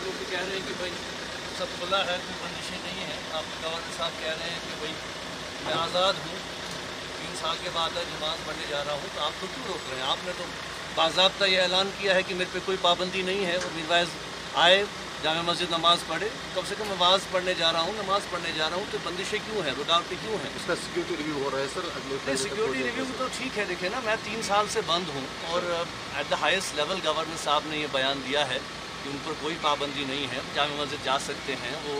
लोग भी कह रहे हैं कि भाई सब खुला है, कोई बंदिशें नहीं हैं। आप गवर्नर साहब कह रहे हैं कि भाई मैं आज़ाद हूँ, 3 साल के बाद नमाज़ पढ़ने जा रहा हूँ, तो आप तो क्यों रोक रहे हैं? आपने तो बाज़ाब्ता ये ऐलान किया है कि मेरे पे कोई पाबंदी नहीं है और मीरवाइज़ आए जामे मस्जिद नमाज़ पढ़े। कम से कम नमाज़ पढ़ने जा रहा हूँ, नमाज़ पढ़ने जा रहा हूँ, तो बंदिशें क्यों हैं, रुकावटें क्यों हैं? इसका सिक्योरिटी रिव्यू हो रहा है सर अगले सिक्योरिटी रिव्यू तो ठीक है। देखिए ना, मैं 3 साल से बंद हूँ और at the highest level governor साहब ने ये बयान दिया है कि उन पर कोई पाबंदी नहीं है, जामे मस्जिद जा सकते हैं, वो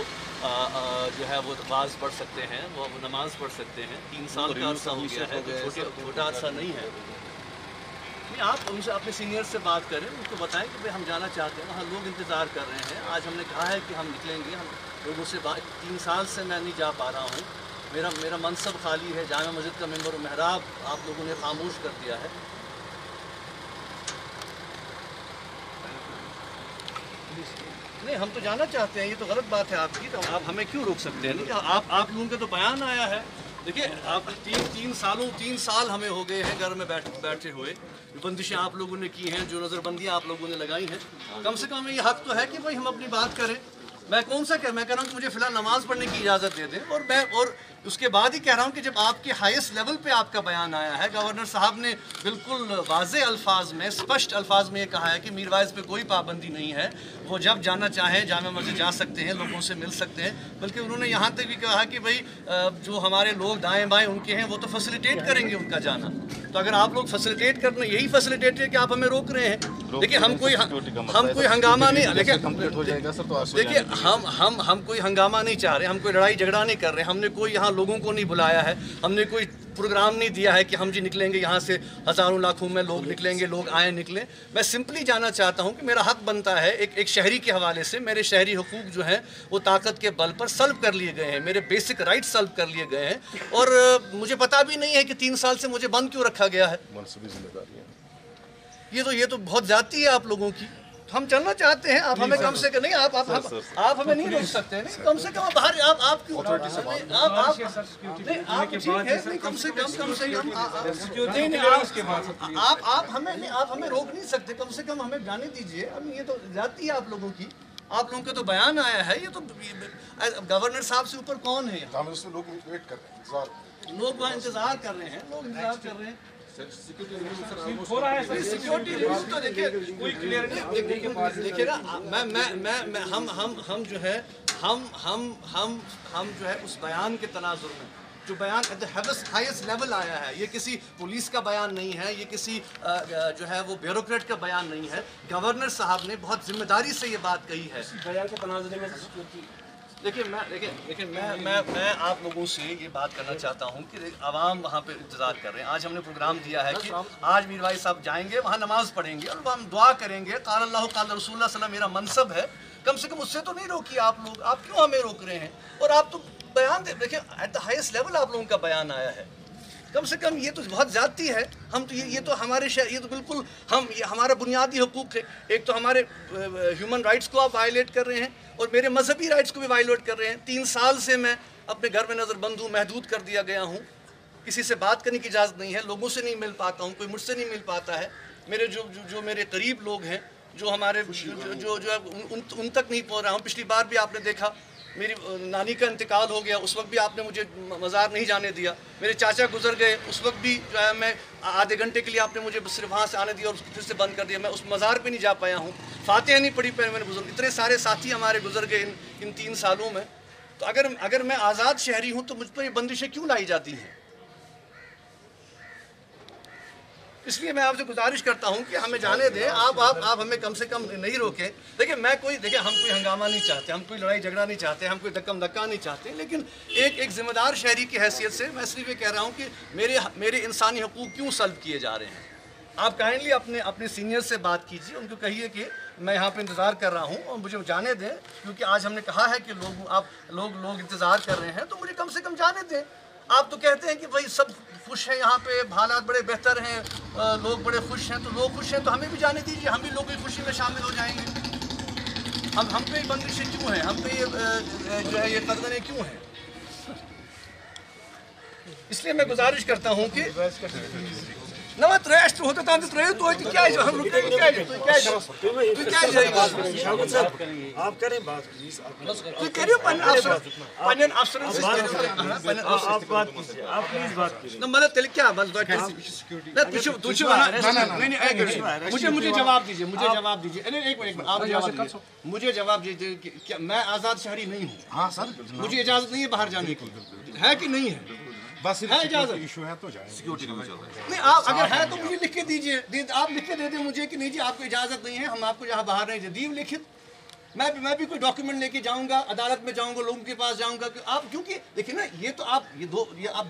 जो है वो वाज़ पढ़ सकते हैं, वो नमाज़ पढ़ सकते हैं। 3 साल का अर्सा हो गया है, तो छोटा अर्सा नहीं है। नहीं, आप उनसे अपने सीनियर से बात करें, उनको बताएं कि भाई हम जाना चाहते हैं, वहाँ लोग इंतज़ार कर रहे हैं। आज हमने कहा है कि हम निकलेंगे, हम लोगों से 3 साल से मैं नहीं जा पा रहा हूँ, मेरा मनसब खाली है, जामे मस्जिद का मेंबर महराब आप लोगों ने खामोश कर दिया है। नहीं, हम तो जाना चाहते हैं, ये तो गलत बात है आपकी, तो आप हमें क्यों रोक सकते हैं? नहीं, आप लोगों के तो बयान आया है। देखिए, आप 3 साल हमें हो गए हैं घर में बैठे हुए, बंदिशें आप लोगों ने की हैं, जो नज़रबंदियाँ आप लोगों ने लगाई हैं। कम से कम हमें ये हक़ तो है कि भाई हम अपनी बात करें। मैं कह रहा हूँ कि मुझे फ़िलहाल नमाज़ पढ़ने की इजाज़त दे दें, और उसके बाद ही कह रहा हूँ कि जब आपके हाईएस्ट लेवल पे आपका बयान आया है, गवर्नर साहब ने बिल्कुल वाज़े अल्फाज में, स्पष्ट अल्फाज में ये कहा है कि मीरवाइज़ पे कोई पाबंदी नहीं है, वो जब जाना चाहें जामे मस्जिद जा सकते हैं, लोगों से मिल सकते हैं। बल्कि उन्होंने यहाँ तक भी कहा कि भाई जो हमारे लोग दाएँ बाएँ उनके हैं, वो तो फैसिलिटेट करेंगे उनका जाना। तो अगर आप लोग फैसिलिटेट करना, यही फैसिलिटेट है कि आप हमें रोक रहे हैं। देखिए, हम कोई हंगामा नहीं, देखिए हम कोई हंगामा नहीं चाह रहे, हम कोई लड़ाई झगड़ा नहीं कर रहे, हमने कोई यहाँ लोगों को नहीं बुलाया है, हमने कोई प्रोग्राम नहीं दिया है कि हम जी निकलेंगे यहाँ से, हज़ारों लाखों में लोग निकलेंगे, लोग आए निकलें। मैं सिंपली जाना चाहता हूँ कि मेरा हक बनता है, एक शहरी के हवाले से मेरे शहरी हुकूक जो हैं वो ताकत के बल पर सल्ब कर लिए गए हैं, मेरे बेसिक राइट सल्ब कर लिए गए हैं, और मुझे पता भी नहीं है कि 3 साल से मुझे बंद क्यों रखा गया है। ये तो बहुत ज़्यादती है आप लोगों की। हम चलना चाहते हैं, आप हमें कम से कम नहीं, आप हमें नहीं रोक सकते, नहीं कम से कम बाहर आप क्यों कम से कम आप हमें रोक नहीं सकते, कम से कम हमें जाने दीजिए। अब ये तो जाती है आप लोगों की, आप लोगों का तो बयान आया है, ये तो गवर्नर साहब से ऊपर कौन है? लोग वेट कर रहे हैं, लोग वहाँ इंतजार कर रहे हैं, लोग इंतजार कर रहे हैं। सिक्योरिटी रिव्यू तो देखिए कोई क्लियर नहीं, देखिए ना, हम जो है हम जो है उस बयान के तनाजुर में, जो बयान एट द हाईएस्ट लेवल आया है, ये किसी पुलिस का बयान नहीं है, ये किसी जो है वो ब्यूरोक्रेट का बयान नहीं है। गवर्नर साहब ने बहुत जिम्मेदारी से ये बात कही है। बयान के तनाजुर में देखिए मैं आप लोगों से ये बात करना चाहता हूँ कि आवाम वहाँ पे इंतज़ार कर रहे हैं। आज हमने प्रोग्राम दिया है कि आज मीरवाइज़ साहब जाएंगे, वहाँ नमाज़ पढ़ेंगे और हम दुआ करेंगे, क़ाल अल्लाहु क़ाल रसूलुल्लाह सल्लल्लाहु अलैहि वसल्लम मेरा मनसब है। कम से कम उससे तो नहीं रोकिए आप लोग, आप क्यों हमें रोक रहे हैं? और आप तो बयान देखिए एट द हाईएस्ट लेवल आप लोगों का बयान आया है, कम से कम ये तो बहुत ज़्यादती है। हम तो ये तो हमारे ये तो बिल्कुल ये हमारा बुनियादी हुकूक है। एक तो हमारे ह्यूमन राइट्स को आप वायलेट कर रहे हैं और मेरे मजहबी राइट्स को भी वायलेट कर रहे हैं। 3 साल से मैं अपने घर में नज़रबंद हूँ, महदूद कर दिया गया हूँ, किसी से बात करने की इजाज़त नहीं है, लोगों से नहीं मिल पाता हूँ, कोई मुझसे नहीं मिल पाता है। मेरे जो मेरे करीब लोग हैं, जो हमारे जो उन तक नहीं पहुँच रहा हूँ। पिछली बार भी आपने देखा मेरी नानी का इंतकाल हो गया, उस वक्त भी आपने मुझे मज़ार नहीं जाने दिया। मेरे चाचा गुजर गए, उस वक्त भी जो है मैं आधे घंटे के लिए आपने मुझे सिर्फ वहाँ से आने दिया और फिर से बंद कर दिया। मैं उस मज़ार पे नहीं जा पाया हूँ, फातिहा नहीं पढ़ी पाए मैंने बुजुर्ग। इतने सारे साथी हमारे गुजर गए इन 3 सालों में। तो अगर मैं आज़ाद शहरी हूँ तो मुझ पर ये बंदिशें क्यों लाई जाती हैं? इसलिए मैं आपसे गुजारिश करता हूं कि हमें जाने दें, आप हमें कम से कम नहीं रोकें। देखिए हम कोई हंगामा नहीं चाहते, हम कोई लड़ाई झगड़ा नहीं चाहते, हम कोई धक्का नहीं चाहते, लेकिन एक ज़िम्मेदार शहरी की हैसियत से मैं सिर्फ ये कह रहा हूं कि मेरे इंसानी हकूक़ क्यों सल्ब किए जा रहे हैं। आप काइंडली अपने सीनियर से बात कीजिए, उनको कहिए कि मैं यहाँ पे इंतज़ार कर रहा हूँ और मुझे जाने दें, क्योंकि आज हमने कहा है कि लोग इंतज़ार कर रहे हैं, तो मुझे कम से कम जाने दें। आप तो कहते हैं कि भाई सब खुश हैं, यहाँ पे हालात बड़े बेहतर हैं, लोग बड़े खुश हैं, तो लोग खुश हैं तो हमें भी जाने दीजिए, हम भी लोगों की खुशी में शामिल हो जाएंगे। हम पे बंदिशें क्यों हैं, हम पे ये जो है ये कदरें क्यों हैं? इसलिए मैं गुजारिश करता हूँ कि نہ تریش ہوتا تام ترو تو کیا ہم آپ کریں بات پلیز تھی کرو پن افسرن مطلب تیل کیا مجھے جواب دیجیے مجھے جواب دیجیے کہ میں آزاد شہری نہیں ہوں. ہاں سر مجھے اجازت نہیں ہے باہر جانے کی ہے کہ نہیں ہے بس اجازت ایشو ہے تو جائیں نہیں آپ اگر ہے تو مجھے لکھ کے دیجیے آپ لکھ کے دے دیں مجھے کہ نہیں جی آپ کو اجازت نہیں ہے ہم آپ کو یہاں باہر نہیں دیو لکھت میں بھی کوئی ڈاکیومنٹ لے کے جاؤں گا عدالت میں جاؤں گا لوگوں کے پاس جاؤں گا کہ آپ کیونکہ دیکھیں نا یہ تو آپ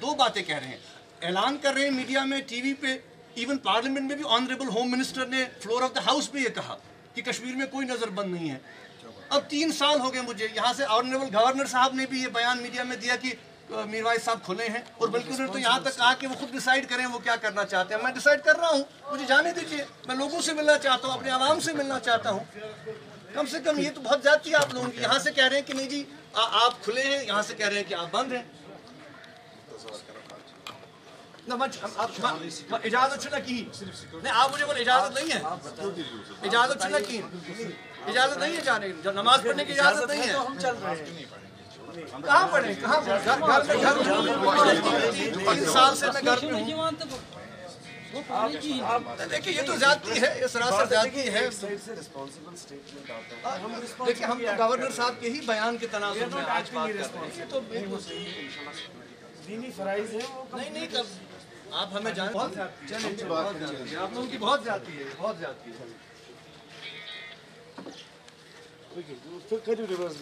دو باتیں کہہ رہے ہیں اعلان کر رہے ہیں میڈیا میں ٹی وی پہ ایون پارلیمنٹ میں بھی آنریبل ہوم منسٹر نے فلور آف دا ہاؤس پہ یہ کہا کہ کشمیر میں کوئی نظر بند نہیں ہے. اب 3 سال ہو گئے مجھے یہاں سے آنریبل گورنر صاحب نے بھی یہ بیان میڈیا میں دیا کہ میروائز صاحب کھلے ہیں اور بلکہ انہوں نے تو یہاں تک کہا کہ وہ خود ڈیسائیڈ کریں وہ کیا کرنا چاہتے ہیں. میں ڈیسائیڈ کر رہا ہوں مجھے جانے دیجیے میں لوگوں سے ملنا چاہتا ہوں اپنے عوام سے ملنا چاہتا ہوں. کم سے کم یہ تو بہت زیادتی ہے آپ لوگوں کی یہاں سے کہہ رہے ہیں کہ نہیں جی آپ کھلے ہیں یہاں سے کہہ رہے ہیں کہ آپ بند ہیں. اجازت چھنا کی نہیں آپ مجھے بولے اجازت نہیں ہے اجازت چھنا کی اجازت نہیں ہے جانے نماز پڑھنے کی اجازت نہیں ہے. کہاں پڑھیں کہاں گھر میں 3 سال سے میں گھر میں ہوں. دیکھیے یہ تو زیادتی ہے یہ سراسر زیادتی ہے. دیکھیے ہم تو گورنر صاحب کے ہی بیان کے تناظر میں آج بات کر رہے ہیں. یہ تو دینی فرائض ہے وہ نہیں کب آپ ہمیں جانیں آپ لوگوں کی بہت زیادتی ہے بہت زیادتی ہے. کریو ریورس